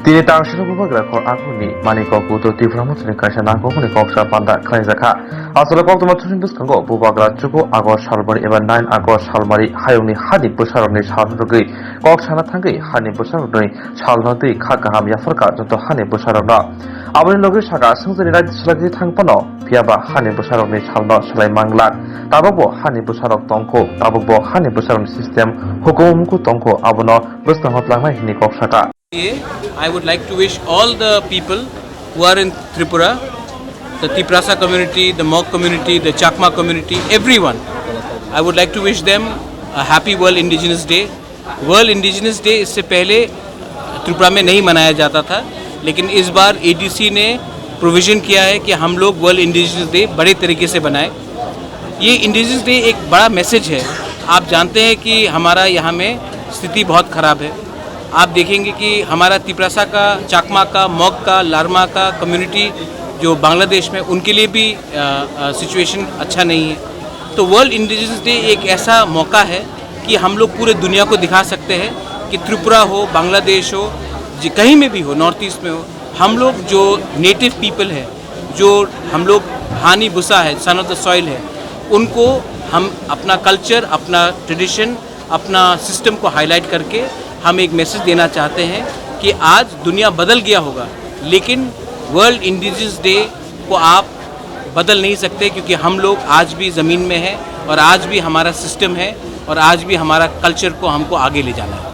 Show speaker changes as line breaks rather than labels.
Tini tangshino bubagra khor aguni manikok buto tiframutni kaisa nangkokni koksa panda khlaijaka. Asole koktoma thusin biskango bubagra chuko Agos salmari eba 9 Agos salmari hayungni hani busarokni salrogui koksana thangui hani busarokni salnodui khakaham yafarka joto hani busarokno. Aboni logi saka sungjani rajya salagi thangpano phiaba hani busarokni salno salai manglak. Tabokbo hani busarok tongko tabokbo hani busarokni system hukumku tongko abono busna hotlangnai hini koksaka.
I would like to wish all the people who are in Tripura, the Tiprasa community, the Mok community, the Chakma community, everyone. I would like to wish them a happy World Indigenous Day. World Indigenous Day इससे पहले त्रिपुरा में नहीं मनाया जाता था, लेकिन इस बार ADC ने प्रोविज़न किया है कि हम लोग वर्ल्ड इंडिजिनस डे बड़े तरीके से बनाएं। ये इंडिजिनस डे एक बड़ा मैसेज है। आप जानते हैं कि हमारा यहाँ में स्थिति बहुत ख़राब है। आप देखेंगे कि हमारा तिप्रासा का, चाकमा का, मॉक का, लारमा का कम्युनिटी जो बांग्लादेश में, उनके लिए भी सिचुएशन अच्छा नहीं है। तो वर्ल्ड इंडिजिनस डे एक ऐसा मौका है कि हम लोग पूरे दुनिया को दिखा सकते हैं कि त्रिपुरा हो, बांग्लादेश हो, कहीं में भी हो, नॉर्थ ईस्ट में हो, हम लोग जो नेटिव पीपल है, जो हम लोग हानी बुसा है, सन ऑफ द सॉइल है, उनको हम अपना कल्चर, अपना ट्रेडिशन, अपना सिस्टम को हाईलाइट करके हम एक मैसेज देना चाहते हैं कि आज दुनिया बदल गया होगा, लेकिन वर्ल्ड इंडिजिनस डे को आप बदल नहीं सकते, क्योंकि हम लोग आज भी ज़मीन में हैं और आज भी हमारा सिस्टम है और आज भी हमारा कल्चर को हमको आगे ले जाना है।